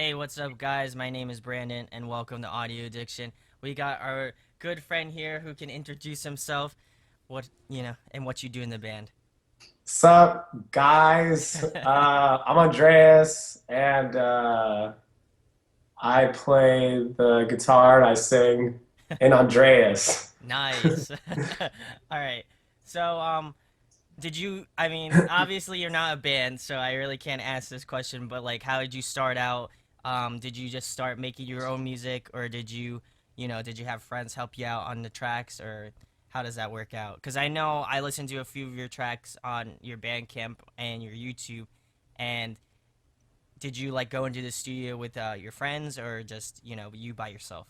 Hey, what's up, guys? My name is Brandon, and welcome to Audio Addiction. We got our good friend here who can introduce himself, and what you do in the band. Sup, guys? I'm Andreas, and I play the guitar and I sing in Andreas. Nice. All right. So, did you? I mean, obviously you're not a band, so I really can't ask this question. But like, how did you start out? Did you just start making your own music, or did you have friends help you out on the tracks, or how does that work out? Because I know I listened to a few of your tracks on your Bandcamp and your YouTube, and did you like go into the studio with your friends, or just you by yourself?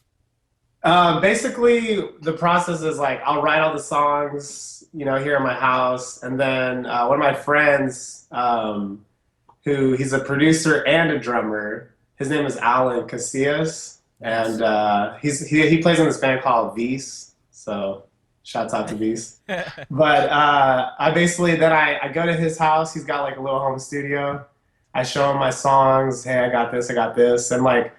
Basically, the process is like I'll write all the songs, here in my house, and then one of my friends, who he's a producer and a drummer. His name is Alan Casillas, and Nice. he plays in this band called V's. So, shouts out to V's. But I basically then I go to his house. He's got like a little home studio. I show him my songs. Hey, I got this, and like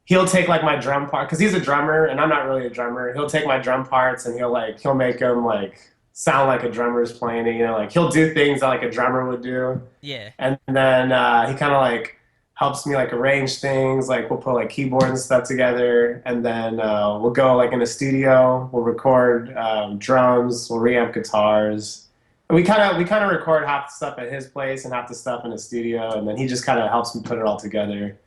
he'll take like my drum part because he's a drummer and I'm not really a drummer. He'll take my drum parts and he'll make them like sound like a drummer's playing it. Like he'll do things that like a drummer would do, Yeah. and then he kind of like helps me like arrange things. Like we'll put like keyboards and stuff together, and then we'll go like in a studio. We'll record drums. We'll reamp guitars. And we kind of record half the stuff at his place and half the stuff in the studio, and then he just kind of helps me put it all together.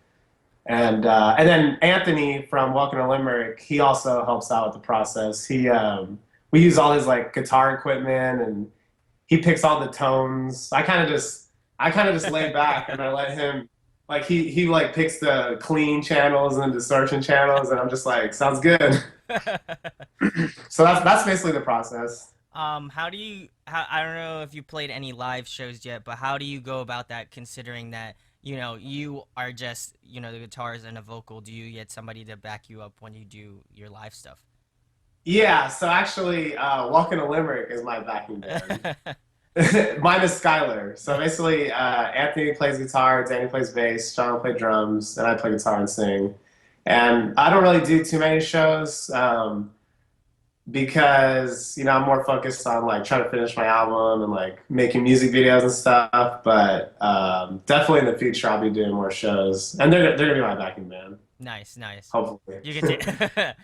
And then Anthony from Welcome to Limerick, he also helps out with the process. We use all his like guitar equipment and he picks all the tones. I kind of just lay back and I let him like he like picks the clean channels and the distortion channels and I'm just like sounds good. So that's basically the process. How do you? How I don't know if you played any live shows yet, but how do you go about that? Considering that you are just the guitars and a vocal. Do you get somebody to back you up when you do your live stuff? Yeah, so actually Welcome to Limerick is my backing band. Mine is Skylar. So basically, Anthony plays guitar, Danny plays bass, John will play drums, and I play guitar and sing. And I don't really do too many shows because I'm more focused on like trying to finish my album and like making music videos and stuff. But definitely in the future, I'll be doing more shows, and they're gonna be my backing band, Nice, nice. hopefully. You get to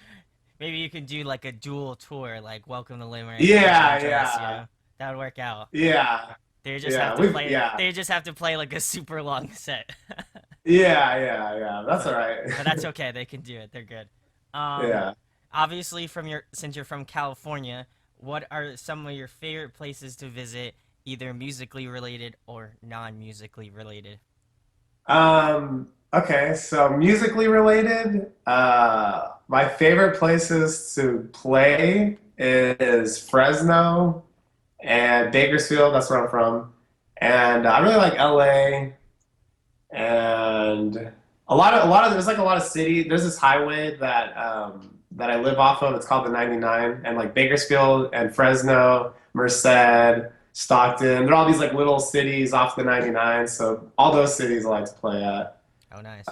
maybe you can do like a dual tour, like Welcome to Limerick and Yeah, Andres. yeah, That would work out. yeah, They just have yeah. to play. Yeah, They just have to play like a super long set. yeah. That's all but right. but that's okay. They can do it. They're good. Um, Yeah. Obviously, since you're from California, what are some of your favorite places to visit, either musically related or non-musically related? Okay, so musically related, my favorite places to play is Fresno and Bakersfield. That's where I'm from, and I really like LA and a lot of there's like a lot of city. There's this highway that I live off of. It's called the 99, and like Bakersfield and Fresno, Merced, Stockton. They're all these like little cities off the 99. So all those cities I like to play at. Oh, nice.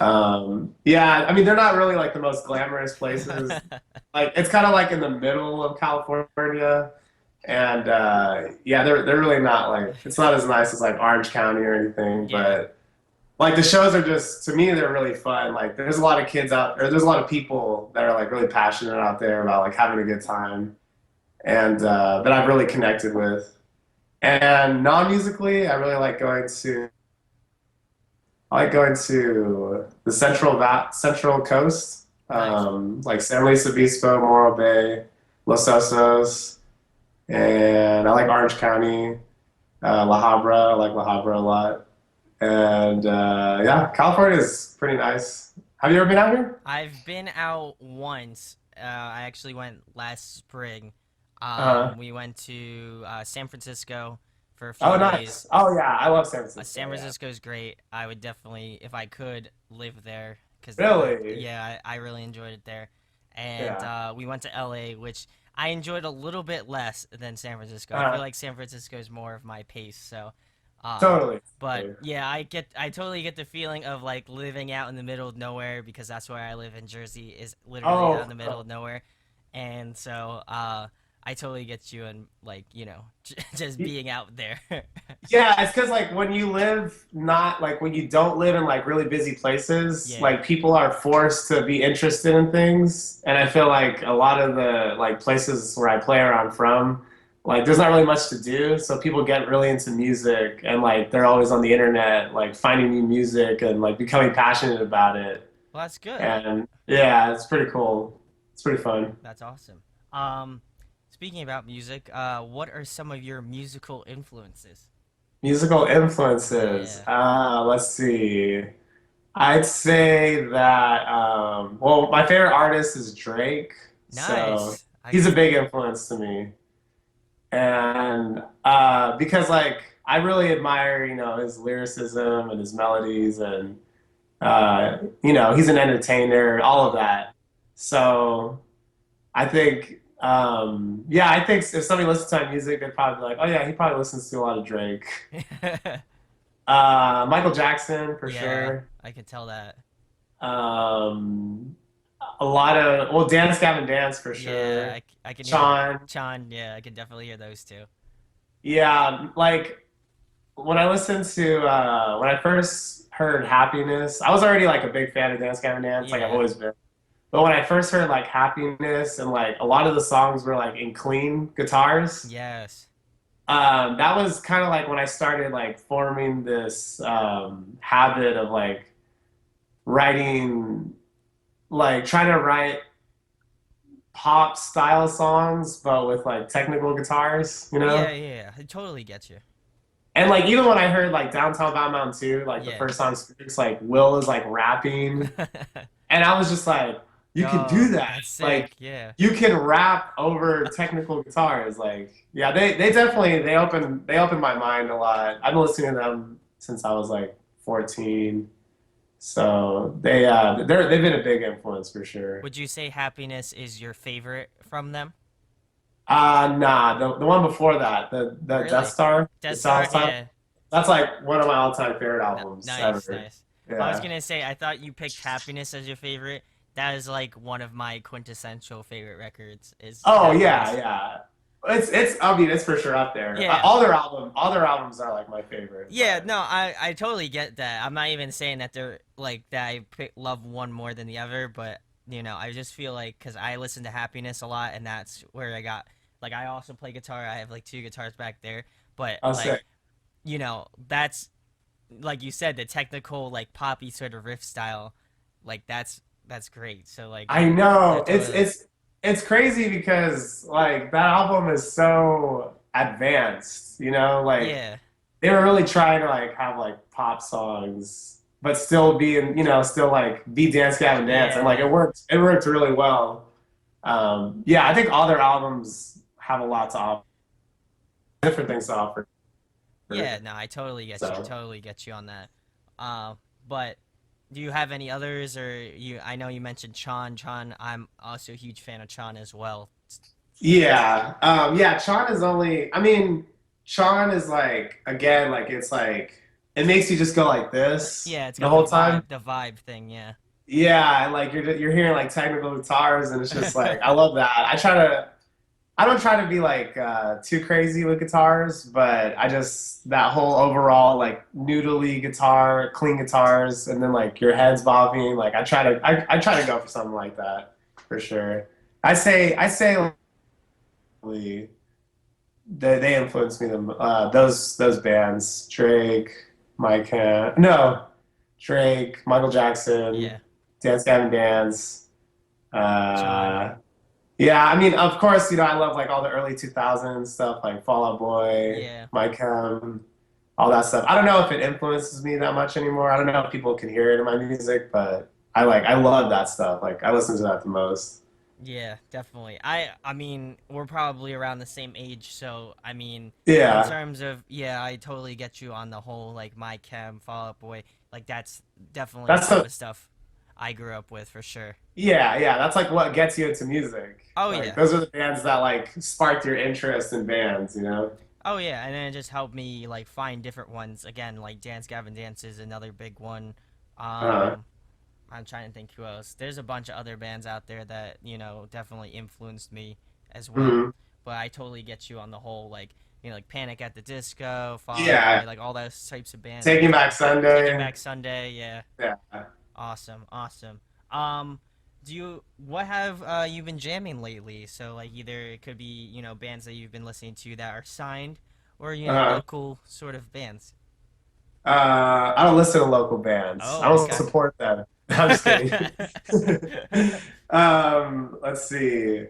Yeah, I mean they're not really like the most glamorous places. Like it's kind of like in the middle of California, and yeah, they're really not like it's not as nice as like Orange County or anything, Yeah, but like the shows are just to me they're really fun. Like there's a lot of kids out or there's a lot of people that are like really passionate out there about like having a good time and that I've really connected with. And non-musically, I like going to the Central Coast, nice. like San Luis Obispo, Morro Bay, Los Osos, and I like Orange County, La Habra. I like La Habra a lot. And yeah, California is pretty nice. Have you ever been out here? I've been out once. I actually went last spring. Uh, We went to San Francisco for a few oh, days. nice. Oh, yeah, I love San San Francisco. Yeah. Francisco is great. I would definitely, if I could, live there because Really? yeah, I really enjoyed it there. And Yeah. we went to LA, which I enjoyed a little bit less than San Francisco. I feel Uh, like San Francisco is more of my pace. So, Um, Totally. but Totally. yeah, I totally get the feeling of like living out in the middle of nowhere because that's where I live in Jersey is literally out in Oh, the middle of nowhere, and so I totally get you and like just being out there. yeah, it's because like when you live not like when you don't live in like really busy places, Yeah. like people are forced to be interested in things. And I feel like a lot of the like places where I play or I'm from, like there's not really much to do. So people get really into music and like they're always on the internet, like finding new music and like becoming passionate about it. Well, that's good. And yeah, it's pretty cool. It's pretty fun. That's awesome. Um, Speaking about music, what are some of your musical influences? Musical influences. Yeah. Let's see. I'd say that, well, my favorite artist is Drake. So Nice. I he's can. a big influence to me. And because, like, I really admire, his lyricism and his melodies, and, he's an entertainer, all of Oh that. So I think, yeah, I think if somebody listens to my music, they'd probably be like, oh, yeah, he probably listens to a lot of Drake. yeah. Michael Jackson, for Yeah, sure. I could tell that. Um, a lot of well, Dance Gavin Dance for Yeah, sure. I can hear Sean, Chan. Yeah, I can definitely hear those two. yeah, like when I first heard Happiness, I was already like a big fan of Dance Gavin Dance, like I've Yeah. always been. But when I first heard like Happiness and like a lot of the songs were like in clean guitars, Yes. that was kind of like when I started like forming this habit of like writing, like trying to write pop style songs, but with like technical guitars, you Yeah, know? yeah, I totally get you. And like even when I heard like Downtown Bad Mountain 2, like the Yeah. first song speaks, like Will is like rapping. And I was just like, you can do Yo, that. that's sick. Like Yeah. you can rap over technical guitars. Like, yeah, they definitely they opened my mind a lot. I've been listening to them since I was like 14. So they've been a big influence for sure. Would you say Happiness is your favorite from them? Nah, the one before that, the Death Really? Star, the Death Star? South Side. Yeah. That's like one of my all-time favorite albums Nice, ever. nice. I was Yeah. gonna say, I thought you picked Happiness as your favorite. That is like one of my quintessential favorite records. Is Oh yeah, Happiness. yeah. It's I mean it's for sure up there. Yeah, All their albums are like my favorite, yeah. but No, I totally get that. I'm not even saying that they're like that. Love one more than the other, but I just feel like because I listen to Happiness a lot, and that's where I got like I also play guitar. I have like two guitars back there, but I'll say like that's like you said, the technical like poppy sort of riff style, like that's great. So like I they're know totally it's crazy because like that album is so advanced, like yeah, they were really trying to like have like pop songs, but still be still like be Dance Gavin Dance, and like yeah. it worked really well. Yeah, I think all their albums have a lot to offer, different things to offer. Yeah, no, I totally get you. So Totally get you on that. But do you have any others, or you? I know you mentioned Chan. Chan, I'm also a huge fan of Chan as well. yeah, yeah, Sean is only. I mean, Sean is like again, like it's like it makes you just go like this Yeah, it's the got the whole time. vibe thing. Yeah, Yeah, and like you're hearing like technical guitars, and it's just like I love that. I don't try to be like too crazy with guitars, but I just that whole overall like noodly guitar, clean guitars, and then like your head's bobbing. Like I try to go for something like that for sure. I say like, they influenced me. Those bands, Drake, no, Drake, Michael Jackson, yeah, Dance Gavin Dance. Chan. Uh, yeah, I mean, of course, I love like all the early 2000s stuff like Fall Out Boy, Yeah, My all that stuff. I don't know if it influences me that much anymore. I don't know if people can hear it in my music, but I love that stuff. Like I listen to that the most. yeah, definitely. I mean, we're probably around the same age, so I mean, in Yeah, terms of yeah, I totally get you on the whole like My Chem, Fall Out Boy. Like that's definitely the that's type the of stuff I grew up with for sure. yeah, that's like what gets you into music. Oh Like yeah. those are the bands that like sparked your interest in bands. Oh yeah, and then it just helped me like find different ones. Again, like Dance Gavin Dance is another big one. Uh, Um, I'm trying to think who else. There's a bunch of other bands out there that, definitely influenced me as well. mhm. But I totally get you on the whole, like, like Panic at the Disco, Fall Out Boy, Yeah, like all those types of bands. I Taking Back totally Taking Sunday. Back Sunday, yeah. Yeah. Awesome, awesome. Um, what have you been jamming lately? So like either it could be, bands that you've been listening to that are signed or, Uh, local sort of bands. I don't listen to local bands. I Oh, don't okay. support them. I'm just kidding. Let's see.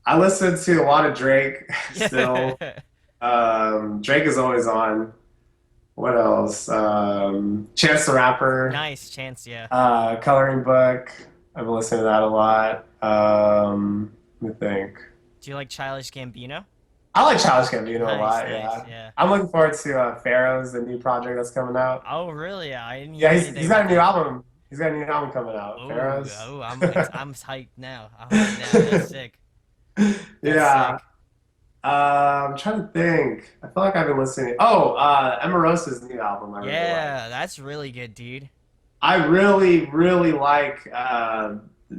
I listen to a lot of Drake still. Yeah. Drake is always on. What else? Chance the Rapper, Nice chance, yeah. Coloring Book. I've been listening to that a lot. Let me think. Do you like Childish Gambino? I like Childish Gambino a Nice, lot. nice, Yeah, yeah. I'm looking forward to Pharaoh's, the new project that's coming out. Oh, really? I didn't Yeah, hear he's anything got about a new that. album. He's got a new album coming out. Oh, Pharaoh's. oh, I'm hyped now. I'm hyped now. That's sick. That's Yeah. sick. I'm trying to think. I feel like I've been listening. Oh, Emarosa's new album I really like. Yeah, that's really good, dude. I really, really like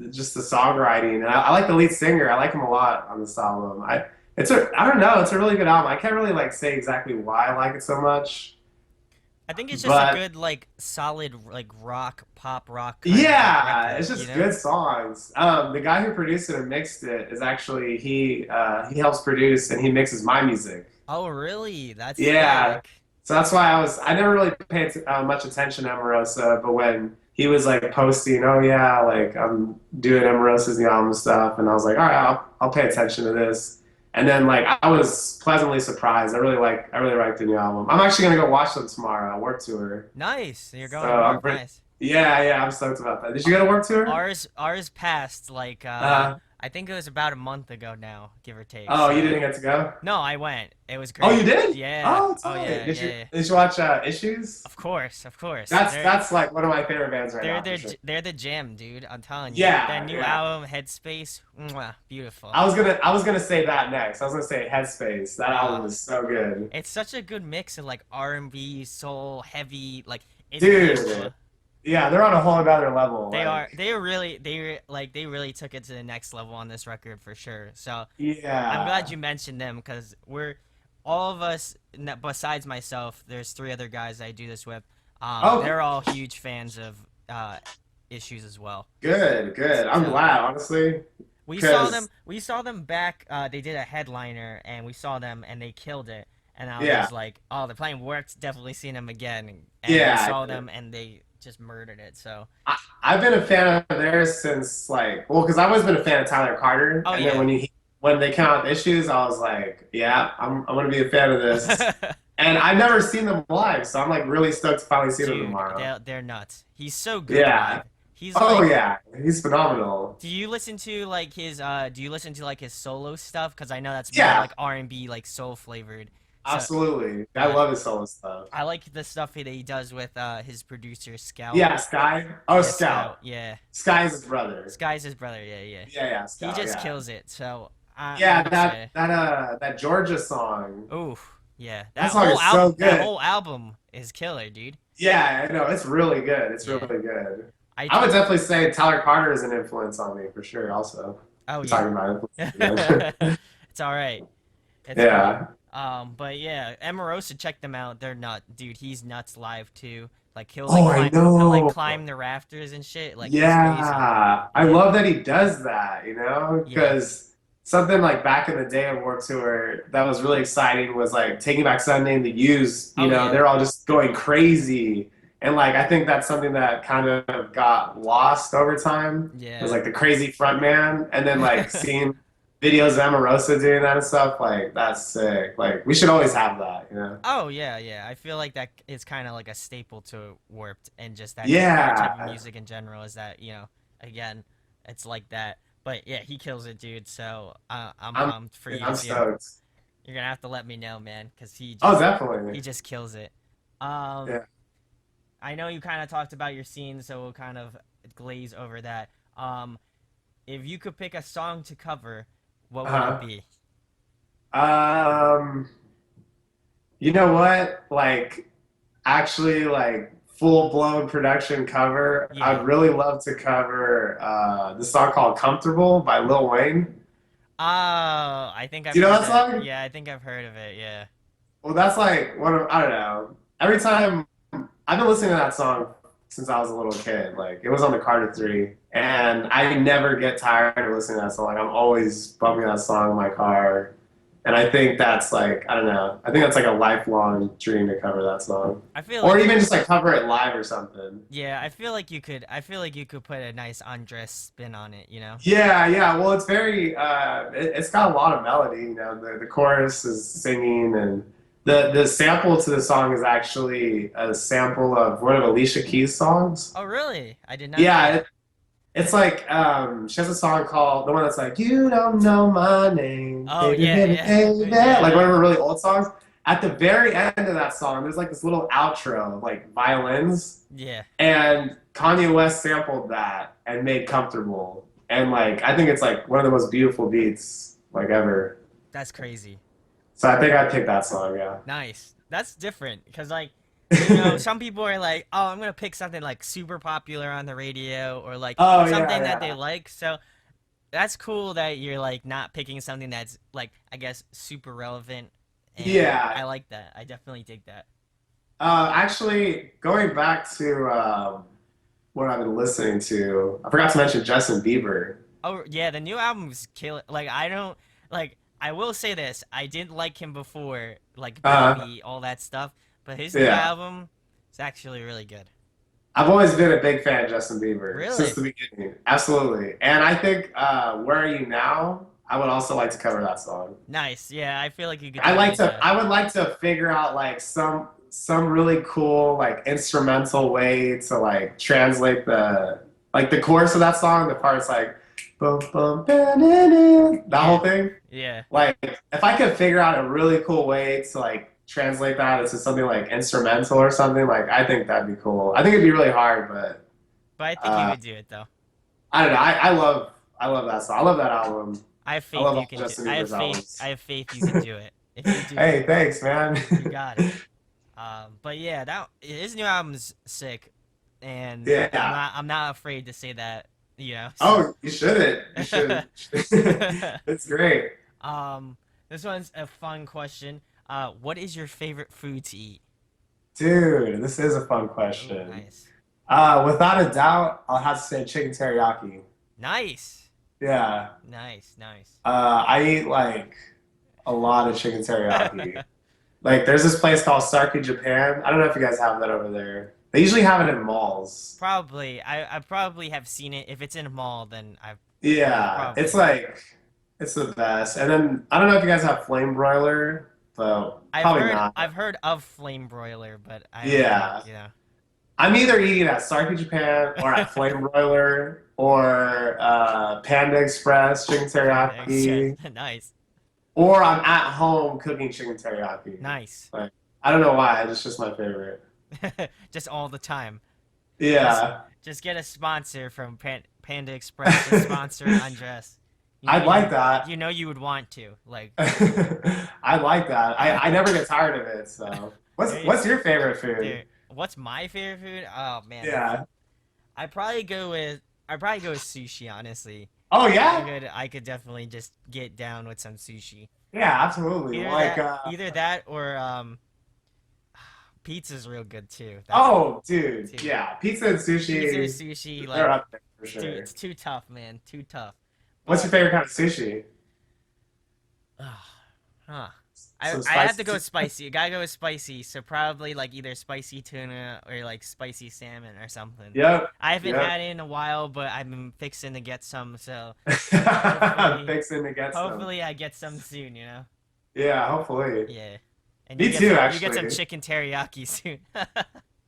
just the songwriting, and I like the lead singer. I like him a lot on this album. I don't know, it's a really good album. I can't really like say exactly why I like it so much, I think it's just a but good, like, solid, like, pop rock kind of, like, yeah, record, it's you just know? good songs. The guy who produced it and mixed it is actually he helps produce and he mixes my music. Oh, really? That's Yeah, sick. so that's why I never really paid much attention to Omarosa, but when he was like posting, oh yeah, like I'm doing Omarosa's new album stuff, and I was like, all right, I'll pay attention to this. And then like I was pleasantly surprised. I really liked the new album. I'm actually gonna go watch them tomorrow. Work tour. Nice. You're So going to I'm work. pretty. Nice. Yeah, I'm stoked about that. Did you go to work tour? Ours passed, like, Uh, I think it was about a month ago now, give or take. oh, you So, didn't get to go? no, I went. It was Oh, you great. did? Yeah. Oh, Oh, tight. yeah, yeah, yeah. Did you watch Issues? Of course, of course. That's like one of my favorite bands right now for sure. They're the jam, dude. I'm telling you. That Yeah, new yeah. album, Headspace, mwah, beautiful. I was gonna say that next. I was gonna say Headspace. That album Uh, is so good, it's such a good mix of like R&B, soul, heavy. Like it's beautiful. dude. Yeah, they're on a whole other level. They are. Like, They are really. They really took it to the next level on this record for sure. So I'm glad yeah. you mentioned them because we're all of us. Besides myself, there's three other guys I do this with. Oh, They're all huge fans of issues as well. good, good. I'm So glad, honestly, we saw them. because We saw them back. They did a headliner, and we saw them, and they killed it. And I yeah, was like, "Oh, they're playing worked. Definitely seeing them again." And we yeah. saw them, and they just murdered it. So, I've been a fan of theirs since like, well, because I've always been a fan of Tyler Carter, oh and then yeah. when they came out with Issues, I was like, yeah, I'm gonna be a fan of this. And I've never seen them live, so I'm like really stoked to finally see them Dude, tomorrow. they're nuts. He's so good Yeah. live. He's Oh like, yeah, he's phenomenal. do you listen to like his do you listen to like his solo stuff? Cause I know that's more Yeah, like R&B, like soul flavored. So absolutely. I uh, love his solo stuff. I like the stuff that he does with his producer Scout. Yeah, Sky. Oh, Yeah, Scout. Scout. Yeah, Sky is his brother. Sky's his brother. Yeah, yeah. Yeah, He Scout. just Yeah. kills it. So Yeah, I'm excited. that Georgia song. Ooh, yeah. That song is so That good. whole album is killer, dude. Yeah, I know. It's really good. It's Yeah. really good. I I would told. definitely say Tyler Carter is an influence on me for sure. Also, Oh we're yeah. talking about influences again. It's all right. It's good. Yeah. But yeah, Emarosa, check them out. They're nut, dude. He's nuts live too. Like Oh, I he'll like know. climb the rafters and shit. Like he's crazy. Yeah, I Yeah, love that he does that, yeah. because something like back in the day of Warped Tour that was really exciting was like Taking Back Sunday and the Used, Oh yeah, they're all just going crazy. And like I think that's something that kind of got lost over time. Was yeah. like the crazy front man, and then like seeing videos of Emarosa doing that and stuff, like that's sick. Like we should always have that. Oh yeah, yeah. I feel like that is kind of like a staple to Warped and just that type of Yeah, music in general. Is that again, it's like that. But yeah, he kills it, dude. So I'm I'm pumped for yeah, you to I'm see him. stoked. You're gonna have to let me know, man, because Oh, he definitely. just kills it. Um, Yeah. I know you kind of talked about your scenes, so we'll kind of glaze over that. Um, if you could pick a song to cover, what would it Uh-huh. be? Um, You know what? Like actually like full blown production cover. Yeah. I'd really love to cover the song called "Comfortable" by Lil Wayne. Oh, I think I've Do you know heard that that. song? Yeah, I think I've heard of it. Yeah. Well, that's like one of I don't know. Every time I've been listening to that song since I was a little kid. Like it was on the Carter Three, and I never get tired of listening to that song. Like I'm always bumping that song in my car, and I think that's like I don't know. I think that's like a lifelong dream to cover that song, I feel or like even just like cover it live or something. yeah, I feel like you could put a nice undress spin on it, you know? Yeah, yeah. Well, it's very it's got a lot of melody, you know. The chorus is singing and the sample to the song is actually a sample of one of Alicia Keys' songs. Oh, really? I did not know Yeah, that. it's like she has a song called the one that's like "You Don't Know My Name, Oh, Baby, Baby, yeah, Baby," yeah. like one Yeah. of the really old songs. At the very end of that song, there's like this little outro, like violins, Yeah. and Kanye West sampled that and made "Comfortable," and like I think it's like one of the most beautiful beats like ever. That's crazy. So I think I'd pick that song. Yeah. Nice. That's different because like some people are like, "Oh, I'm going to pick something like super popular on the radio or like Oh yeah, something that they yeah, like." So, that's cool that you're like not picking something that's like I guess super relevant and I yeah. like that. I definitely dig that. Actually, going back to what I've been listening to, I forgot to mention Justin Bieber. Oh yeah, the new album's kill. Like I don't like. I will say this: I didn't like him before, like Uh, Baby, all that stuff. But his new yeah, album is actually really good. I've always been a big fan of Justin Bieber since Really the beginning. Absolutely, and I think "Where Are You Now." I would also like to cover that song. nice. Yeah, I feel like you could definitely do that. I would like to figure out like some really cool like instrumental way to like translate the chorus of that song. The parts like boom boom that whole Yeah, thing. yeah. Like if I could figure out a really cool way to like translate that into something like instrumental or something, like I think that'd be cool. I think it'd be really hard, but But I think you uh, could do it though. I don't know. I love that song. I love that album. I have I faith love you all can do. Justin I have Bieber's faith. albums. I have faith you can do it. If you do it, Hey, thanks, man. you got it. But yeah, that his new album's sick, and Yeah. I'm not afraid to say that. You know, so. Oh, you shouldn't. You shouldn't. It's great. um, this one's a fun question. What is your favorite food to eat? Dude, this is a fun Oh, question. nice, Without a doubt, I'll have to say chicken teriyaki. nice, Yeah. nice, nice. I eat like a lot of chicken teriyaki. Like, there's this place called Sarku Japan. I don't know if you guys have that over there. They usually have it in malls. Probably, I probably have seen it. If it's in a mall, then I've Yeah, it's probably like it's the best. And then I don't know if you guys have flame broiler, but probably not. I've heard of flame broiler, but I don't think Yeah, you know. I'm either eating at Sarku Japan or at Flame Broiler or Panda Express chicken Panda Express, teriyaki, nice, or I'm at home cooking chicken teriyaki. nice. Like I don't know why, it's just my favorite. Just all the time. Just Yeah, just get a sponsor from Panda Express to sponsor Undress. I'd like that. You know you would want to like. I like that. I never get tired of it. So Hey, what's your favorite food? dude, what's my favorite food? Oh man, Yeah. I probably go with sushi. Honestly, Oh yeah. I could definitely just get down with some sushi. Yeah, absolutely. Like Either that or pizza's real good too. That's oh dude, too. yeah. Pizza and Pizza, sushi, sushi, they're like up there for sure. it's too tough, man. Too tough. What's your But favorite kind of sushi? huh. Some I have to spicy go too? with spicy. Gotta go with spicy. So probably like either spicy tuna or like spicy salmon or something. Yep. I haven't Yep. had it in a while, but I've been fixing to get some. So hopefully, Fixing to get some. hopefully I get some soon. You know? Yeah, hopefully. Yeah. And Me too, you get some actually. chicken teriyaki soon.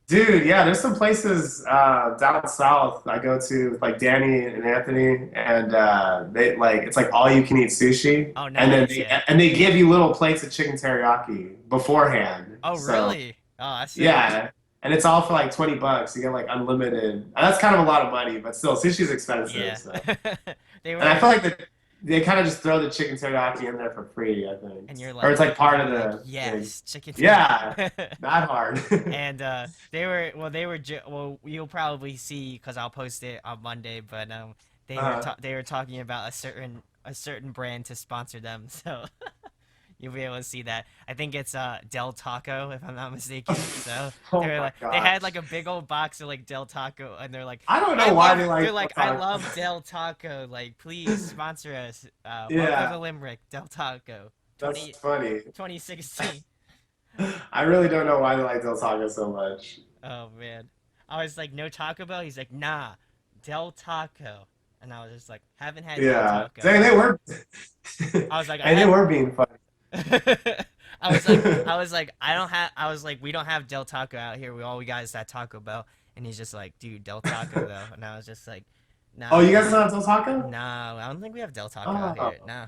Dude, yeah, there's some places down south I go to, like Danny and Anthony, and they like it's like all you can eat sushi, Oh, and then nice. Yeah. they give you little plates of chicken teriyaki beforehand. Oh, So really? Oh, that's sick. yeah, and it's all for like $20. You get like unlimited. And that's kind of a lot of money, but still, sushi's expensive. Yeah. So, They and I were. feel like they kind of just throw the chicken teriyaki in there for free, I think, And you're or like, it's like part of you're like, the thing. yes, chicken Yeah, teriyaki. that hard. And well, you'll probably see because I'll post it on Monday, but they were talking about a certain brand to sponsor them, so you'll be able to see that. I think it's Del Taco, if I'm not mistaken. So Oh my they had gosh. like a big old box of like Del Taco, and they're like, I don't know why they they're like like, I taco. love Del Taco. Like, please sponsor us. Welcome to Yeah, Limerick, Del Taco, that's 20 funny. 2016. I really don't know why they like Del Taco so much. Oh man, I was like, no Taco Bell. He's like, nah, Del Taco, and I was just like, haven't had Del Yeah, Taco. dang, they were, I was like, I and they had. were being funny. I don't have. I was like, we don't have Del Taco out here. We got is that Taco Bell, and he's just like, dude, Del Taco though, and I was just like, Oh, nah, you guys man, don't have Del Taco? nah, I don't think we have Del Taco out here. Oh, Nah,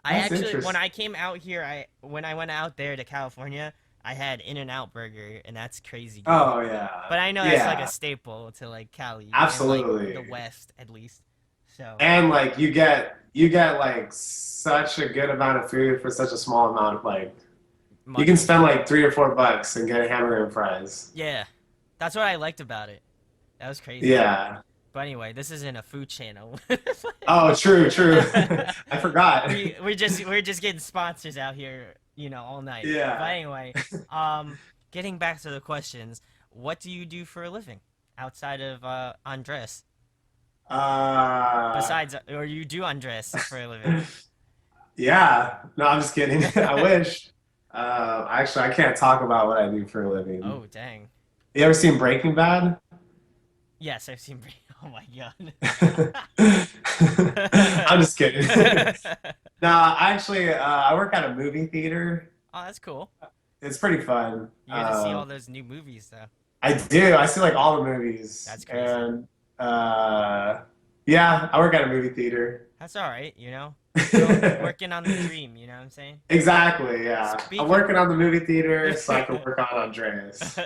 that's when interesting. I came out here, I when I went out there to California, I had In-N-Out Burger, and that's crazy good. Oh yeah, But I know that's like a yeah, staple to like Cali and like the absolutely. West at least. So And like you get like such a good amount of food for such a small amount of like you can money. spend like $3 or $4 and get a hamburger and fries. Yeah, that's what I liked about it. That was crazy. Yeah. But anyway, this isn't a food channel. Oh, true, true. I forgot. We're just getting sponsors out here, all night. But Yeah. anyway, um, getting back to the questions, what do you do for a living outside of Andres? Uh, Besides, or you do Andres for a living? yeah. No, I'm just kidding. I wish. Actually, I can't talk about what I do for a living. Oh dang. You ever seen Breaking Bad? Yes, I've seen. Oh my I'm god. just kidding. No, actually, I work at a movie theater. Oh, that's cool. It's pretty fun. You get to see all those new movies though. I do. I see like all the movies, That's crazy. and uh, yeah, I work at a movie theater. That's all right, Go working on the dream, you know what I'm saying? Exactly. Yeah, I'm Speaking working on the movie theater so I can work on Andreas.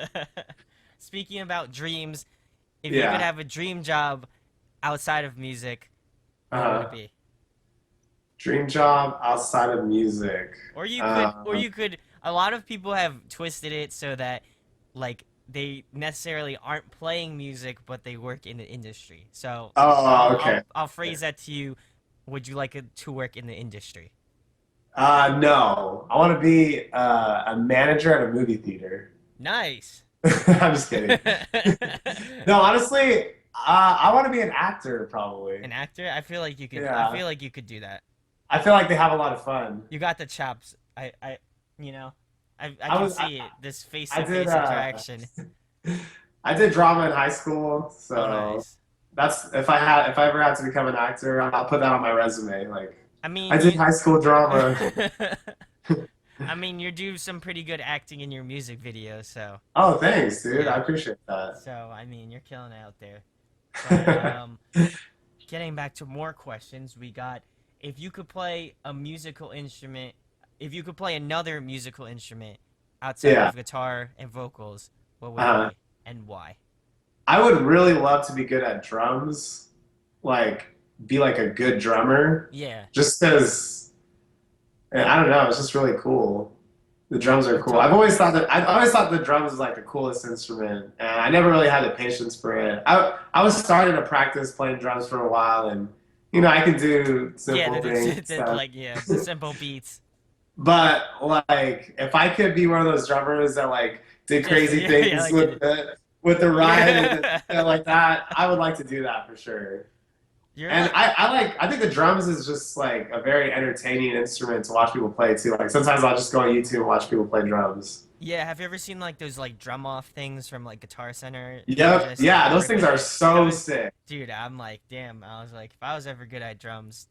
Speaking about dreams, if you could Yeah. have a dream job outside of music, what would it Uh, be? dream job outside of music. Or Um, you could. A lot of people have twisted it so that, like, they necessarily aren't playing music, but they work in the industry. So, oh, okay. I'll phrase that to you. Would you like it to work in the industry? No, I want to be a manager at a movie theater. Nice. I'm just kidding. An No, honestly, I want to be an actor probably. actor? I feel like you could. I Yeah, feel like you could do that. I feel like they have a lot of fun. You got the chops. You know, I I can was see it. This I did face-to-face interaction. I did drama in high school, Oh, so nice. that's if I ever had to become an actor, I'll put that on my resume. Like I I mean, did you. high school drama. I mean, you do some pretty good acting in your music videos, so Oh, thanks, dude. yeah. I appreciate that. So I mean, you're killing it out there. But getting back to more questions, we got if you could play a musical instrument, if you could play another musical instrument outside Yeah. of guitar and vocals, what would it Uh, be and why? I would really love to be good at drums, like be like a good drummer, Yeah, just because I don't know, it's just really cool. The drums are I cool. I always thought the drums was like the coolest instrument, and I never really had the patience for it. I was starting to practice playing drums for a while, and I can do yeah, simple things and stuff. the simple beats. But like, if I could be one of those drummers that like did Just crazy yeah, yeah, things like it. with the ride and Yeah. like that, I would like to do that for sure. You're And like I think the drums is just like a very entertaining instrument to watch people play too. Like sometimes I'll just go on YouTube and watch people play drums. yeah. Have you ever seen like those like drum off things from like Guitar Center? They're Yep, just like yeah, those things working are it. so Those, sick. dude. I'm like, damn. I was like, if I was ever good at drums,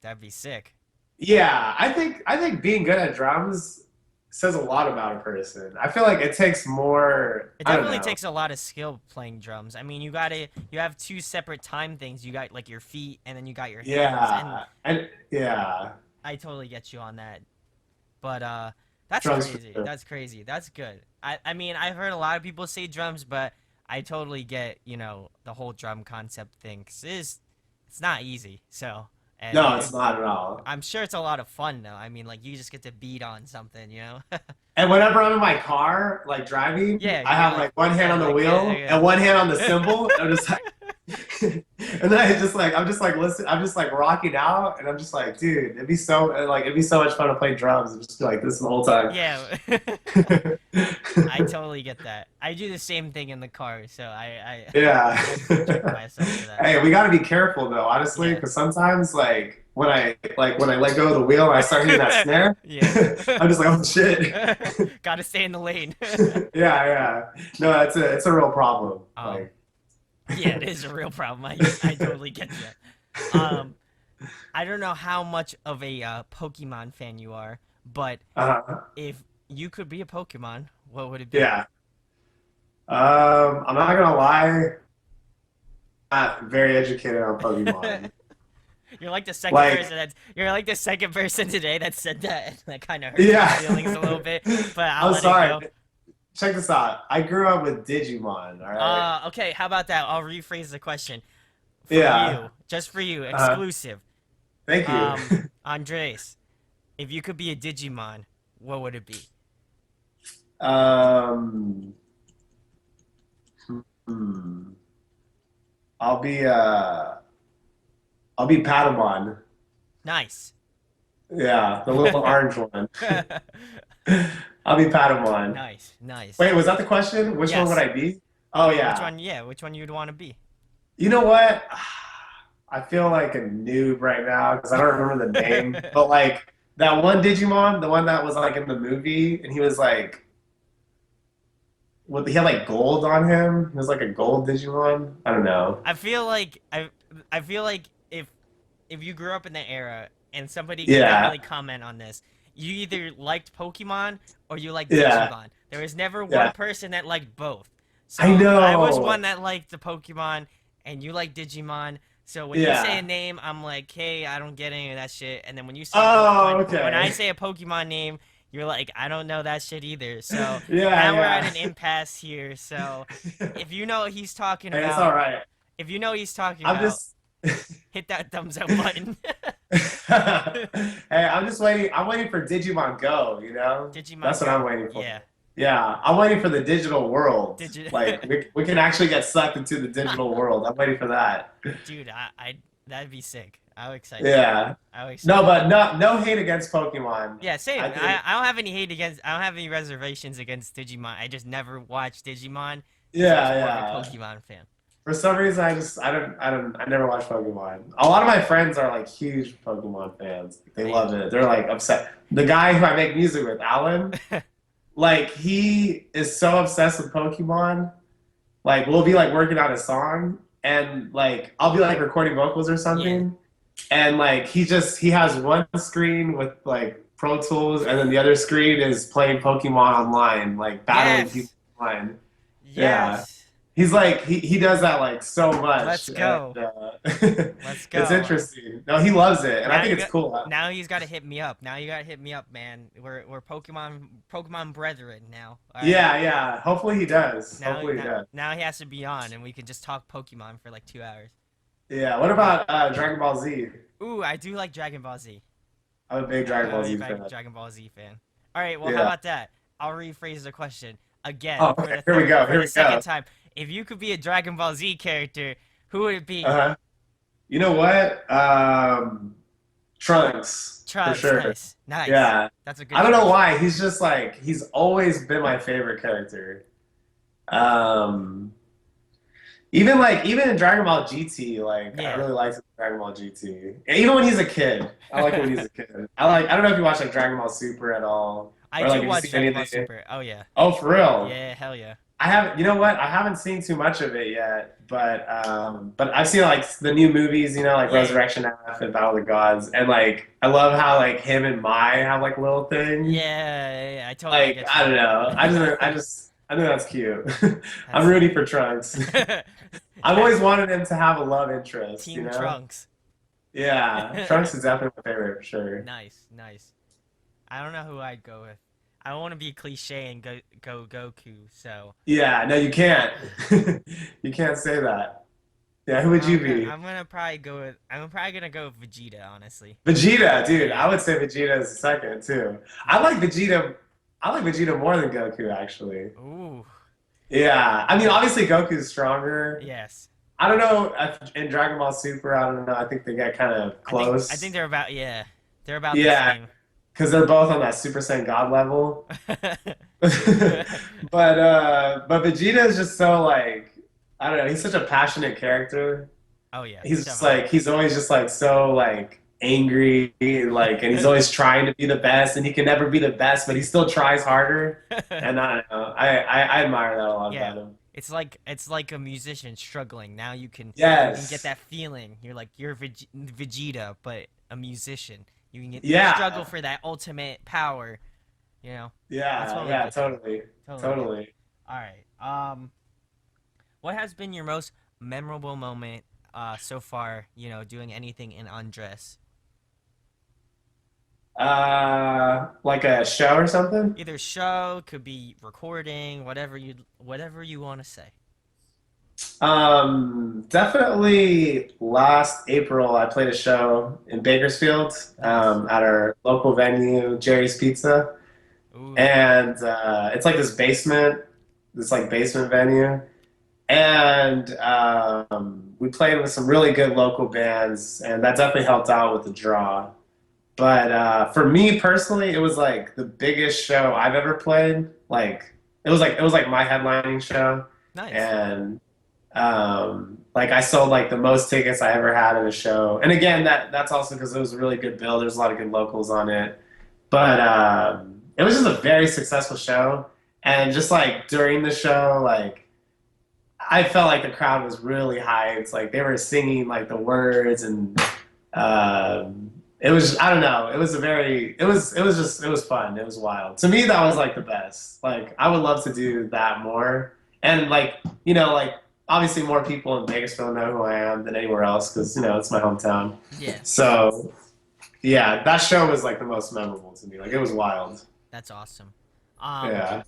that'd be sick. Yeah, I think being good at drums says a lot about a person. I feel like it takes more, It I don't definitely know. takes a lot of skill playing drums. I mean, you have two separate time things. You got like your feet and then you got your hands, and Yeah, and yeah, I totally get you on that. But that's drums for crazy. sure. That's crazy. That's good. I mean, I've heard a lot of people say drums, but I totally get, the whole drum concept thing. 'Cause it's not easy. So, And No, it's not at all. I'm sure it's a lot of fun though. I mean, like you just get to beat on something, you know? And whenever I'm in my car, like driving, Yeah, I you're have like, like one hand yeah, on the like wheel yeah, and one hand on the yeah. cymbal. And I'm just like, and then I'm just like listen, I'm just like rocking out, and I'm just like, dude, it'd be so much fun to play drums and just be like this the whole time. Yeah. I totally get that. I do the same thing in the car, so Yeah. I just trick myself for that. Hey, we got to be careful though, honestly, Yeah. because sometimes when I let go of the wheel and I start hitting that snare, Yeah. I'm just like, oh shit. Gotta stay in the lane. Yeah, yeah. No, it's a real problem. um, Like, yeah, it is a real problem. I totally get that. Um, I don't know how much of a Pokemon fan you are, but uh, if you could be a Pokemon, what would it be? yeah. I'm not gonna lie, not very educated on Pokemon. Like, You're like the second person today that said that, and that kind of hurts my yeah. feelings a little bit, but I'll I'm let it sorry. go. Check this out. I grew up with Digimon, all right? Okay, how about that? I'll rephrase the question for Yeah. you, just for you, Uh, exclusive. thank you. Andres, if you could be a Digimon, what would it be? Um, hmm. I'll be uh I'll be Patamon. Nice. Yeah, the little orange one. I'll be Patamon. Nice, nice. Wait, was that the question? Which one would Yes. I be? Oh Which yeah. one? Yeah, which one you'd want to be? You know what? I feel like a noob right now because I don't remember the name. But like that one Digimon, the one that was like in the movie, and he was like, what? He had like gold on him. He was like a gold Digimon. I don't know. I feel like if you grew up in the era and somebody can Yeah, definitely comment on this, you either liked Pokemon or you liked yeah, Digimon. There was never one yeah. person that liked both. I So I was know. one that liked the Pokemon and you like Digimon. So when you say a Yeah. name, I'm like, hey, I don't get any of that shit. And then when you say Oh, when I okay. say a Pokemon name, you're like, I don't know that shit either. So Yeah, now we're at yeah. an impasse here. So if you know what he's talking Hey, it's all about, right. if you know what he's talking I'm about, just hit that thumbs up button. Hey, I'm just waiting. I'm waiting for Digimon Go, you know? Digimon That's what I'm Go. waiting for. Yeah. Yeah, I'm waiting for the digital world. Digi Like we can actually get sucked into the digital world. I'm waiting for that. Dude, that'd be sick. How excited. Yeah. How No, excited. but no hate against Pokemon. Yeah, I same. think I don't have any hate against I don't have any reservations against Digimon. I just never watched Digimon because I was yeah, more of a yeah. Pokemon fan. For some reason I never watched Pokemon. A lot of my friends are like huge Pokemon fans. They Man. love it. They're like upset. The guy who I make music with, Alan, like he is so obsessed with Pokemon. Like we'll be like working on a song and like I'll be like recording vocals or Yeah. something. And like he has one screen with like Pro Tools and then the other screen is playing Pokemon online, like battling people Yes. online. Yeah. Yes. He's like he does that like so much Let's and go. Let's it's go. interesting. No, he loves it and I Now think you it's got cool. now he's got to hit me up. Now you got to hit me up, man. We're Pokemon brethren now. All right. Yeah, yeah. Hopefully he does. Now, Hopefully he now, does. now he has to be on, and we can just talk Pokemon for like 2 hours. Yeah. What about Dragon Ball Z? Ooh, I do like Dragon Ball Z. I'm a big Dragon I'm Ball a Z big fan. Dragon Ball Z fan. All right, well, how Yeah. about that? I'll rephrase the question Oh, again okay. Here we go. for Here the we second go. time. If you could be a Dragon Ball Z character, who would it be? Uh-huh. You know what? Trunks for Trunks. sure. Nice, nice. Yeah. That's a I good don't know choice. why. He's just like he's always been my favorite character. Um, even in Dragon Ball GT, like I Yeah, really liked Dragon Ball GT. And even when he's a kid, I like it when he's a kid. I don't know if you watch like Dragon Ball Super at all, I or like do have you watch seen any Dragon of Ball the? Super. Oh yeah, Oh, for real? yeah, hell yeah. I haven't. You know what? I haven't seen too much of it yet, but I've seen like the new movies. You know, like Yeah, Resurrection F and Battle of the Gods, and like I love how like him and Mai have like a little thing. yeah. I totally Like get I you. don't know. I think that's cute. I'm That's sick. rooting for Trunks. I've Yeah, always wanted him to have a love interest. You Team know? Trunks. Yeah, Trunks is definitely my favorite for sure. Nice, nice. I don't know who I'd go with. I don't want to be cliche and go Goku, so Yeah, no, you can't. You can't say that. Yeah, who would you be? I'm probably gonna go with Vegeta, honestly. Vegeta, dude. I Yeah. would say Vegeta is second too. I like Vegeta. I like Vegeta more than Goku, actually. Ooh. Yeah, I mean, Yeah. obviously Goku's stronger. Yes. I don't know in Dragon Ball Super. I don't know. I think they get kind of I think close. they're about the Yeah, same. because they're both on that Super Saiyan God level. But Vegeta is just so like I don't know. He's such a passionate character. Oh yeah, He's just definitely. like he's always just like so like angry like and he's always trying to be the best and he can never be the best but he still tries harder and I don't know I admire that a lot Yeah. about him. It's like a musician struggling. Now you can get Yes. that feeling. You're Vegeta, but a musician. You struggle Yeah. for that ultimate power. I Yeah. totally Yeah. get you. Totally. Totally get. Totally. All right. What has been your most memorable moment so far? Doing anything in undress, Like a show or something. either show, could be recording, whatever you want to say. Definitely last April I played a show in Bakersfield Nice. at our local venue Jerry's Pizza. Ooh, And it's like this like basement venue, and we played with some really good local bands, and that definitely helped out with the draw. But for me personally, it was like the biggest show I've ever played. Like it was like my headlining show, nice. and like I sold like the most tickets I ever had at a show. And again, that's also because it was a really good bill. There's a lot of good locals on it. But it was just a very successful show. And just like during the show, like I felt like the crowd was really hyped. Like they were singing like the words and it was I don't know. It was fun. It was wild. To me that was like the best. Like I would love to do that more. And like, like obviously more people in Bakersfield know who I am than anywhere else because, it's my hometown. Yeah, So yeah, that show was like the most memorable to me. Like it was wild. that's awesome. Um, Yeah.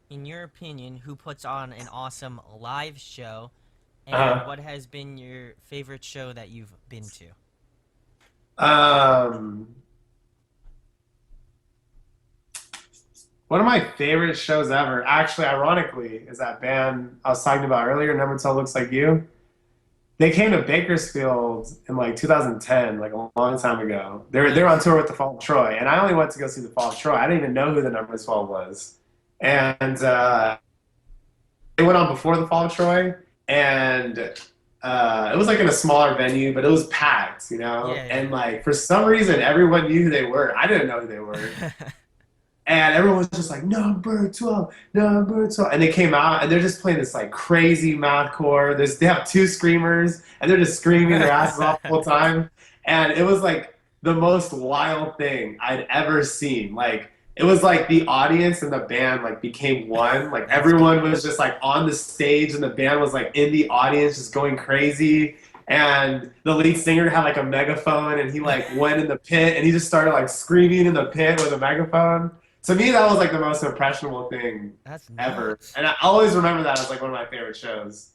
in your opinion, who puts on an awesome live show, and Uh, what has been your favorite show that you've been to? um, One of my favorite shows ever, actually, ironically, is that band I was talking about earlier, Never Tell Looks Like You. They came to Bakersfield in like 2010, like a long time ago. They were on Nice. tour with the Fall of Troy, and I only went to go see the Fall of Troy. I didn't even know who the number 12 was. And they went on before the Fall of Troy, and it was like in a smaller venue, but it was packed, Yeah, And like for some reason, everyone knew who they were. I didn't know who they were. yeah. And everyone was just like, number 12, number 12. And they came out and they're just playing this like crazy mathcore. They have two screamers and they're just screaming their asses off the whole time. And it was like the most wild thing I'd ever seen. Like, it was like the audience and the band like became one. Like That's good. everyone was just like on the stage and the band was like in the audience just going crazy. And the lead singer had like a megaphone and he like went in the pit and he just started like screaming in the pit with a megaphone. To me, that was like the most impressionable thing That's ever, nuts. and I always remember that as like one of my favorite shows.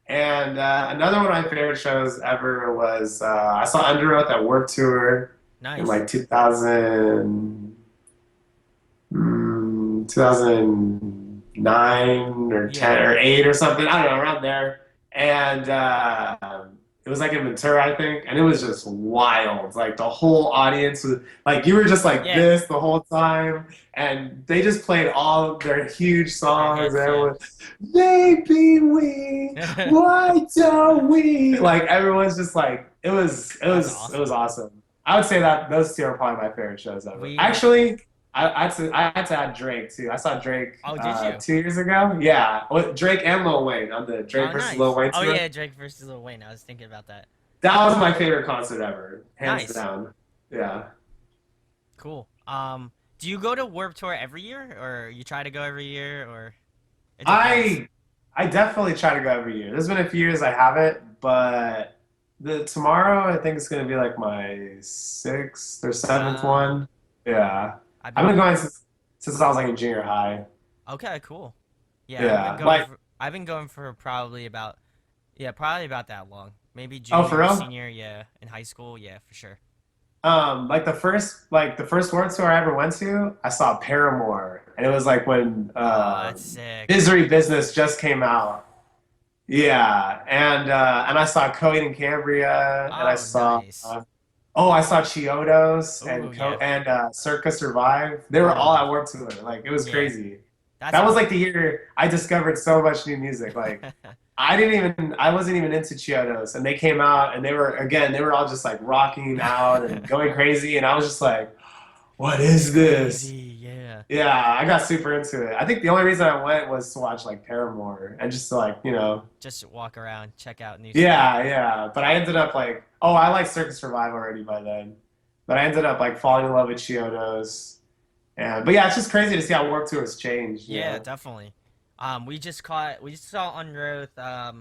And another one of my favorite shows ever was I saw Under Oath at Warped Tour in Nice. like 2009 or Yeah. 10 or 8 or something. I don't know, around there. And it was like in Ventura, I think, and it was just wild. Like the whole audience was like you were just like Yeah. this the whole time, and they just played all of their huge Their songs. And hits, yeah. everyone, maybe we, why don't we? Like everyone's just like That's it was awesome. awesome. I would say that those two are probably my favorite shows ever. We Actually, I had to add Drake too. I saw Drake Oh, did you? 2 years ago. Yeah, well, Drake and Lil Wayne on the Drake Oh, versus Lil nice. Wayne Oh tour. yeah, Drake versus Lil Wayne. I was thinking about that. That was my favorite concert ever, hands Nice. down. Yeah. Cool. Do you go to Warped Tour every year, or you try to go every year, or it depends? I I definitely try to go every year. There's been a few years I haven't, but the tomorrow I think it's gonna be like my sixth or seventh Wow. one. Yeah. I've I've been been going since I was like in junior high. Okay, cool. Yeah, Yeah. Like I've been going for probably about Yeah, probably about that long. Maybe Oh, for junior, real? senior, yeah, in high school, yeah, for sure. Like the first world tour I ever went to, I saw Paramore, and it was like when Oh, that's sick. Misery Business just came out. Yeah, and I saw Coheed and Cambria, and I Oh, saw nice. oh, I saw Chiodos Oh, and yeah. Circa Survive. They were all Ooh, at work tour. Like it was yeah. crazy. That's That was a like the year I discovered so much new music. Like I wasn't even into Chiodos, and they came out, and they were all just like rocking out and going crazy, and I was just like, what It's is crazy, this? yeah. Yeah, I got super into it. I think the only reason I went was to watch like Paramore and just to like, Just walk around, check out new stuff. yeah, yeah. But I ended up like, oh, I like Circus Survive already by then. But I ended up like falling in love with Chiodos. And but yeah, it's just crazy to see how Warped Tour has changed, you Yeah, know? definitely. We just saw Under Oath a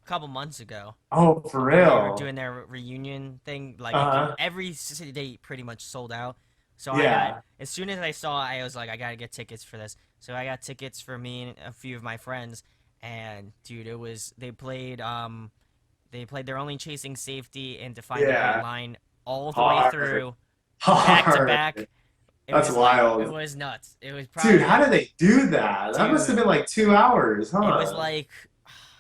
couple months ago. Oh, for When they were real. doing their reunion thing, like Uh-huh. every city date pretty much sold out. So I got Yeah. as soon as I saw it, I was like, I gotta get tickets for this. So I got tickets for me and a few of my friends, and dude, it was they played their Only Chasing Safety and Define the Right Yeah. Line all the way Hard. through, back to Hard. back. That's It wild. was nuts. It was Dude, probably how like, did they do that? That must have dude, been like 2 hours, it was huh? like,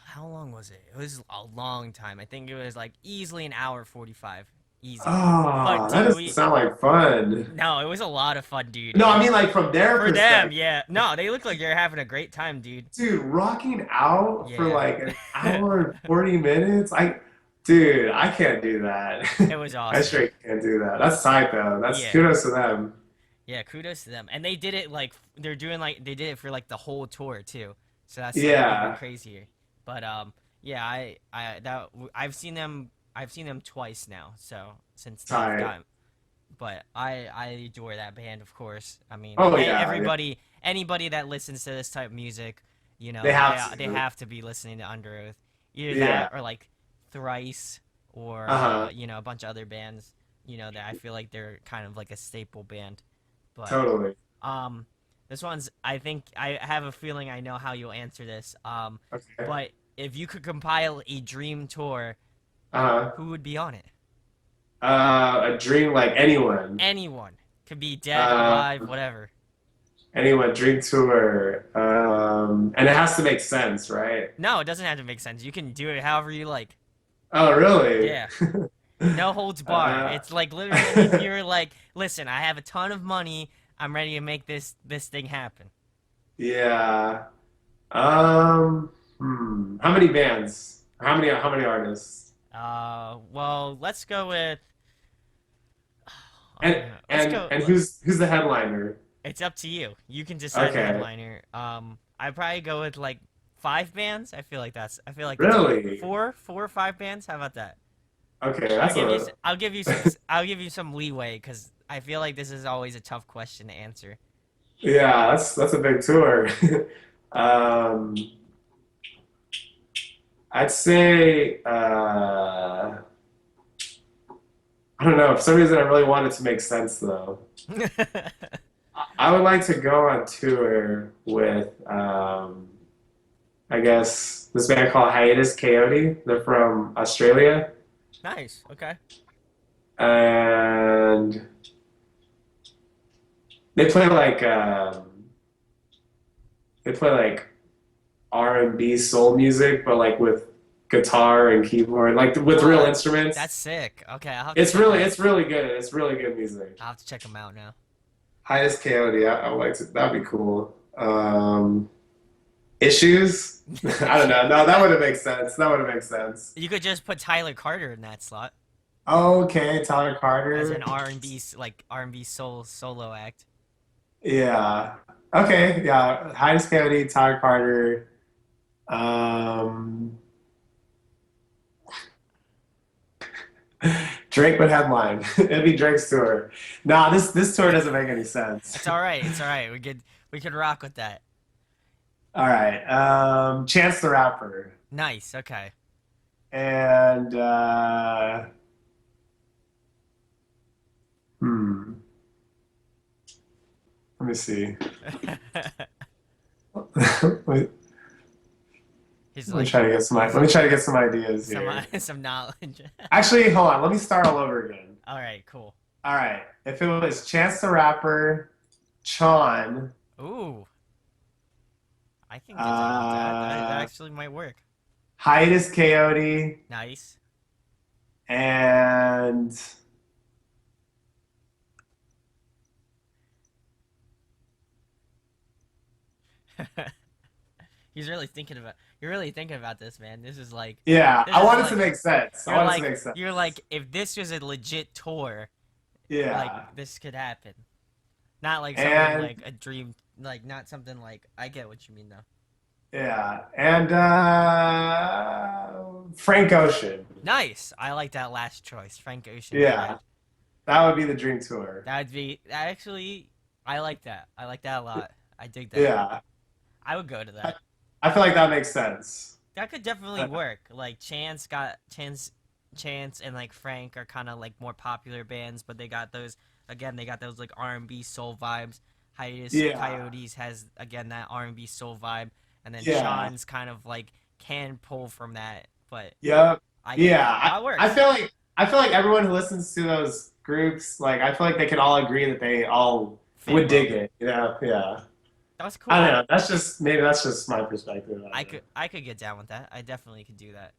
how long was it? It was a long time. I think it was like easily an hour 45, easy. But Oh, that dude, doesn't sound like fun. no, it was a lot of fun, dude. No, I mean like from their For them, perspective. yeah. No, they look like they're having a great time, dude. Dude, rocking out for Yeah. like an hour and 40 minutes? Dude, I can't do that. It was I awesome. straight can't do that. That's tight though. That's Yeah. kudos to them. Yeah, kudos to them. And they did it like they're doing like they did it for like the whole tour too. So that's like even Yeah, crazier. But yeah, I've seen them twice now. So since they've tight. gotten but I adore that band, of course. I mean, Oh yeah, yeah. anybody that listens to this type of music, you They know, have they to. have to be listening to Under Oath. Either Yeah. that or like Thrice or Uh-huh. you know, a bunch of other bands, you know, that I feel like they're kind of like a staple band. But Totally. um this one's I think I have a feeling I know how you'll answer this. Okay. But if you could compile a dream tour, Uh-huh. who would be on it? A dream like anyone. Anyone. Could be dead, Uh, alive, whatever. anyone dream tour. And it has to make sense, right? No, it doesn't have to make sense. You can do it however you like. Oh, really? Yeah. No holds barred. Uh, It's like literally if you're like, listen, I have a ton of money, I'm ready to make this thing happen. yeah. How many bands? How many artists? Well, let's go with And let's and go and who's the headliner? it's up to you. You can decide the Okay. headliner. I'd probably go with like five bands. I feel like that's Really? four or five bands. How about that? Okay, that's a I'll give you some leeway because I feel like this is always a tough question to answer. yeah, that's a big tour. Um, I'd say I don't know. For some reason, I really want it to make sense though. I would like to go on tour with I guess this band called Hiatus Coyote. They're from Australia, Nice. Okay. and they play like they play like R&B soul music, but like with guitar and keyboard, like with real Oh, that's instruments. sick. Okay, I'll have to It's check really out. it's really good. It's really good music. I'll have to check them out now. Highest Coyote, I would like to. That'd be cool. Issues? I don't know. No, that wouldn't make sense. That wouldn't make sense. You could just put Tyler Carter in that slot Okay, Tyler as an Carter. R&B like R&B soul solo act. Yeah. Okay. Yeah. Highest Coyote, Tyler Carter. Um, Drake would headline. It'd be Drake's tour. Nah, this tour doesn't make any sense. It's all right. It's all right. We could rock with that. All right. Chance the Rapper. Nice. Okay. And hmm. Let me see. Wait, He's Let me like try to get some. he's Let me try to get some ideas some here. some knowledge. Actually, hold on. Let me start all over again. All right, cool. All right. If it was Chance the Rapper, Chon, Ooh, I can get down with that. That uh, actually might work. Hiatus Coyote, Nice. and He's really thinking about. You're really thinking about this, man. yeah, This I is want it to like make sense. I want it to make you're sense. like if this was a legit tour, like Yeah, this could happen. Not like something and like a dream, like not something like I get what you mean though. yeah, and Frank Ocean. Nice. I like that last choice, Frank Ocean. Yeah, that would be the dream tour. That would be actually. I like that. I like that a lot. I dig that. Yeah, I would go to I, that. I feel like that makes sense. That could definitely work. Like Chance, and like Frank are kind of like more popular bands, but they got those again. They got those like R&B soul vibes. Hiatus Yeah, Coyotes has again that R&B soul vibe, and then yeah, Sean's kind of like can pull from that, but yep, I get yeah. it. That works. I feel like everyone who listens to those groups, like I feel like they can all agree that they all Fit would dig well. it. Yeah. That was I cool. don't know. That's just my perspective on it. I could get down with that. I definitely could do that.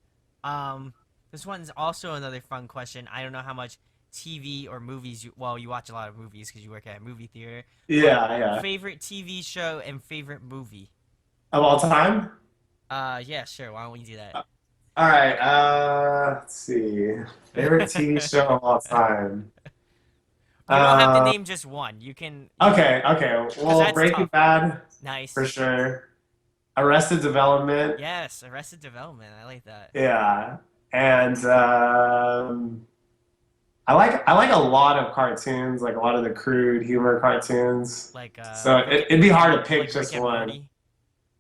Um, this one's also another fun question. I don't know how much TV or movies you watch a lot of movies because you work at a movie theater, but Yeah. favorite TV show and favorite movie. Of all time? Yeah, sure. Why don't we do that? All right. Let's see. Favorite TV show of all time. You don't have to Uh, name just one. You can okay. because Well, that's Breaking tough. Bad for Nice. sure. Arrested Development. Yes, Arrested Development. I like that. Yeah. And I like a lot of cartoons, like a lot of the crude humor cartoons. Like So it'd be hard to pick like Rick just and one. Morty,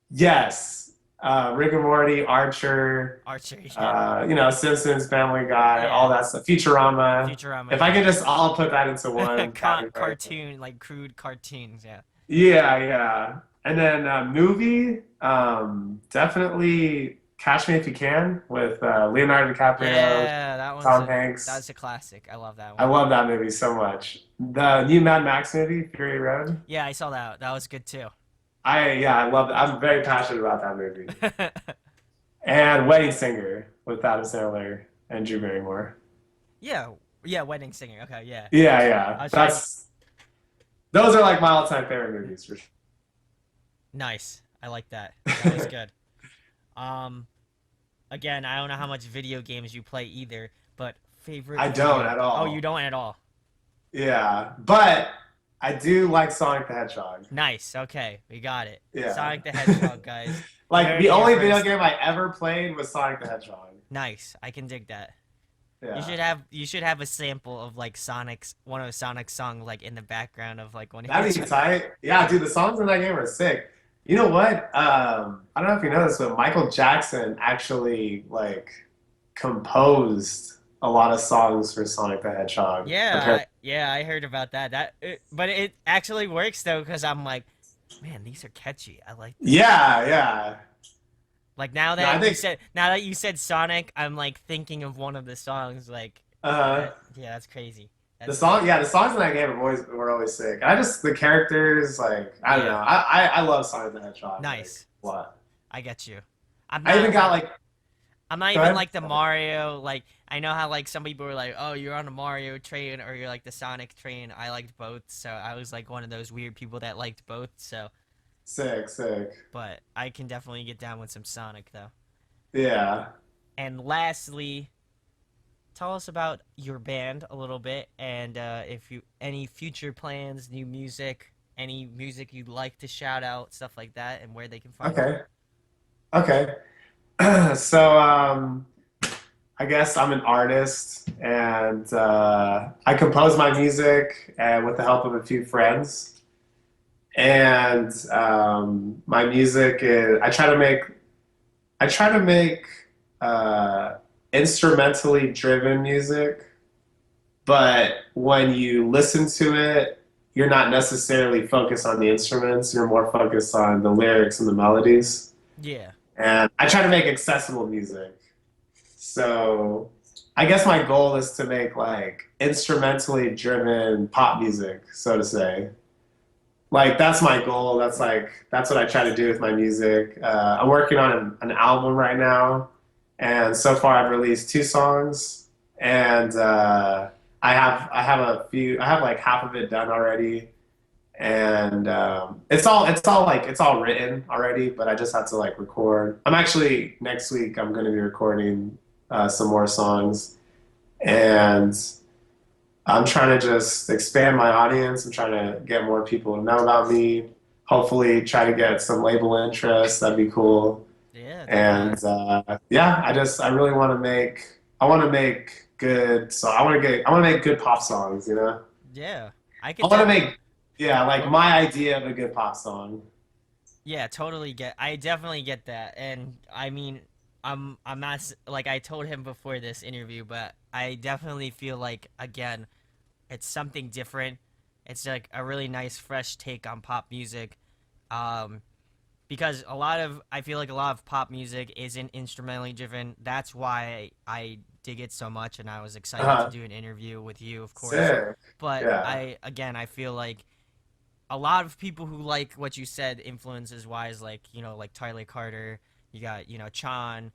Yes. Rick and Morty, Archer, Archer. Yeah, Simpsons, Family Guy, all yeah. that stuff. Futurama. Futurama. If I could Yeah. just all put that into one category. Cartoon, like crude cartoons. Yeah. Yeah. And then movie, definitely Catch Me If You Can with Leonardo DiCaprio, Yeah, Tom that's Hanks. a classic. I love that I one. love that movie so much. The new Mad Max movie, Fury Road. Yeah, I saw that. That was good too. I love it. I'm very passionate about that movie. And Wedding Singer with Adam Sandler and Drew Barrymore. Yeah, yeah, Wedding Singer. Okay, yeah. Yeah. I was trying. That's those are like my all-time favorite movies for Nice. I like that. That was sure. good. Um, again, I don't know how much video games you play either, but favorite I don't video. at Oh, you all. don't at all. Yeah, but I do like Sonic the Hedgehog. Nice. Okay, we got it. Yeah. Sonic the Hedgehog, guys. You Like heard it the here only video first. game I ever played was Sonic the Hedgehog. Nice. I can dig that. Yeah. You should have a sample of like Sonic's one of Sonic's songs like in the background of like one of your That'd be tight. Yeah, dude, the songs in that game are sick. You know what? I don't know if you know this, but Michael Jackson actually like composed a lot of songs for Sonic the Hedgehog. Apparently. Yeah, I heard about that. But it actually works though, because I'm like, man, these are catchy. I like this. Yeah. Like No, I think now that you said Sonic, I'm like thinking of one of the songs. Like uh that. Yeah, that's crazy. the That's song, yeah, the songs in that game were always sick. I just the characters, like I don't know. yeah, I love Sonic the Hedgehog like nice. a lot. I get you. I'm I even not got like like I'm not go even ahead. like the Mario. Like I know how like some people are like, oh, you're on a Mario train or you're like the Sonic train. I liked both, so I was like one of those weird people that liked both. So, Sick. but I can definitely get down with some Sonic though. Yeah. And lastly, tell us about your band a little bit, and if you any future plans, new music, any music you'd like to shout out, stuff like that, and where they can find you. Okay. Okay. So I guess I'm an artist and I compose my music with the help of a few friends. And my music is I try to make uh, instrumentally driven music, but when you listen to it, you're not necessarily focused on the instruments. You're more focused on the lyrics and the melodies. Yeah. And I try to make accessible music. So I guess my goal is to make like instrumentally driven pop music, so to say. Like that's my goal. That's what I try to do with my music. I'm working on an album right now, and so far I've released two songs, and I have like half of it done already, and it's all written already, but I just have to like record. I'm actually next week I'm going to be recording some more songs, and I'm trying to just expand my audience. I'm trying to get more people to know about me. Hopefully, try to get some label interest. That'd be cool. Yeah, definitely. And yeah, I really want to I want to make good. So I want to make good pop songs. You know, Yeah, I I could want to def. make yeah, like my idea of a good pop song. Yeah, totally get. I definitely get that, and I mean, I'm not like I told him before this interview, but I definitely feel like again, it's something different. It's like a really nice, fresh take on pop music. Um, because I feel like a lot of pop music isn't instrumentally driven. That's why I dig it so much, and I was excited to Uh, do an interview with you, of course. Sick. But Yeah. I feel like a lot of people who like what you said influences wise, like like Tyler Carter, you got Chan,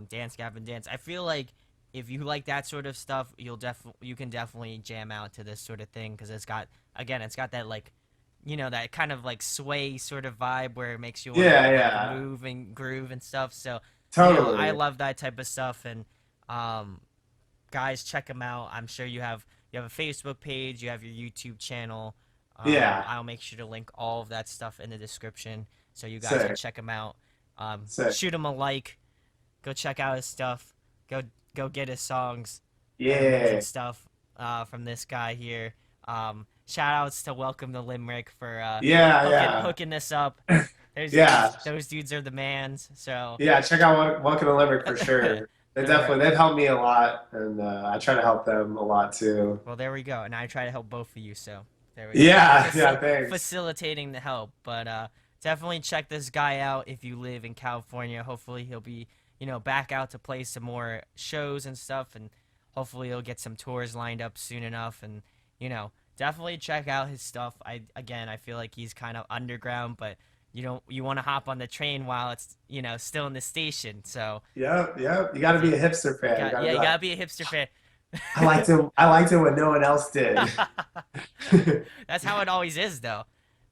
Dance Gavin Dance. I feel like if you like that sort of stuff, you can definitely jam out to this sort of thing because it's got that like that kind of like sway sort of vibe where it makes you want to Yeah. like Yeah. move and groove and stuff. So I Totally. love that type of stuff, and um, guys, check them out. I'm sure you have a Facebook page, you have your YouTube channel. Yeah. I'll make sure to link all of that stuff in the description so you guys can Sick. check him out. Sick. Shoot him a like. Go check out his stuff. Go go get his songs. They're amazing Yeah. stuff from this guy here. Shout outs to Welcome to Limerick for Yeah. hooking this up. Yeah. Yeah. Those dudes are the mans. So Yeah, check out Welcome to Limerick for sure. all right. They've helped me a lot, and I try to help them a lot too. Well, there we go. And I try to help both of you, so there we go. Yeah, yeah, thanks. Facilitating the help, but definitely check this guy out if you live in California. Hopefully, he'll be back out to play some more shows and stuff, and hopefully, he'll get some tours lined up soon enough. And definitely check out his stuff. I feel like he's kind of underground, but you want to hop on the train while it's still in the station. So Yep, yep. You got to if be you a hipster you fan. You got got to yeah, be you like, gotta be a hipster fan. I liked it when no one else did. That's how it always is, though.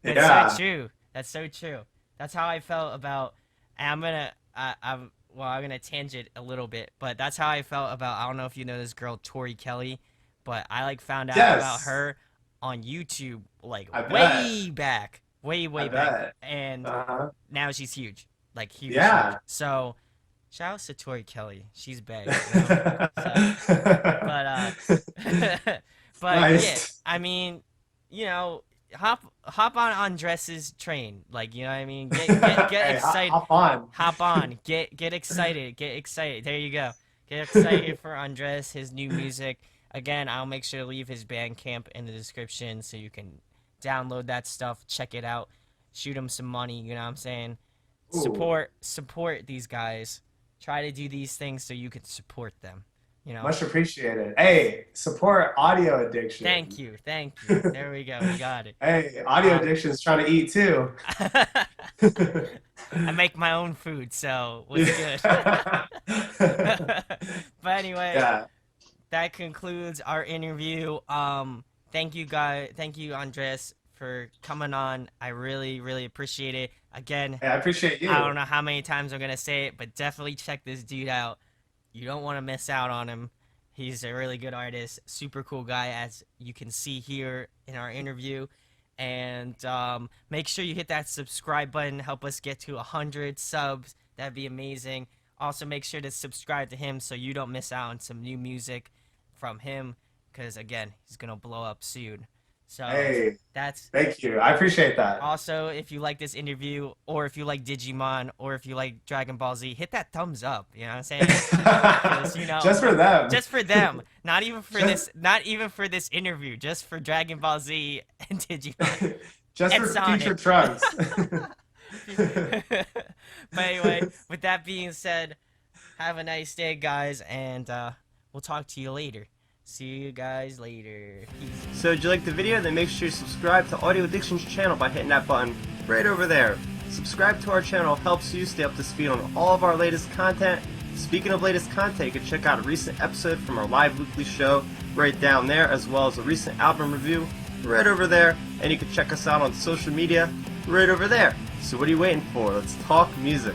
That's so Yeah. true. That's so true. That's how I felt about. And I'm gonna tangent a little bit, but that's how I felt about. I don't know if you know this girl Tori Kelly, but I like found out about Yes. her on YouTube like I bet. way back, I way back, bet. and Uh-huh. now she's huge, like huge, huge. Yeah. So, shout out to Tori Kelly. She's bae. So but but yeah, Nice. I mean, you know, hop on Andres's train. Like, you know what I mean? Get Hey, excited. hop on. Hop on. Get excited. Get excited. There you go. Get excited for Andres, his new music. Again, I'll make sure to leave his Bandcamp in the description so you can download that stuff, check it out, shoot him some money, you know what I'm saying? Ooh, Support these guys. Try to do these things so you can support them, you know? much appreciated. Hey, support audio addiction. Thank you. There we go. We got it. Hey, audio Um, addiction is trying to eat too. I make my own food, so what's good? Yeah. But anyway, Yeah. that concludes our interview. Thank you, Andres, for coming on. I really, really appreciate it. Again, Hey, I appreciate I don't you. know how many times I'm gonna say it, but definitely check this dude out. You don't want to miss out on him. He's a really good artist, super cool guy, as you can see here in our interview. And make sure you hit that subscribe button. Help us get to 100 subs. That'd be amazing. Also, make sure to subscribe to him so you don't miss out on some new music from him. Because, again, he's going to blow up soon. So, Hey, that's thank you. I appreciate that. also, if you like this interview, or if you like Digimon, or if you like Dragon Ball Z, hit that thumbs up. You know what I'm saying? Because Just for them. just for them, not even for Just, this, not even for this interview, just for Dragon Ball Z and Digimon just and for future Sonic. trunks. But anyway, with that being said, have a nice day, guys, and we'll talk to you later. See you guys later. Peace. So did you like the video? Then make sure you subscribe to Audio Addiction's channel by hitting that button right over there. Subscribe to our channel helps you stay up to speed on all of our latest content. Speaking of latest content, you can check out a recent episode from our live weekly show right down there, as well as a recent album review right over there. And you can check us out on social media right over there. So what are you waiting for? Let's talk music.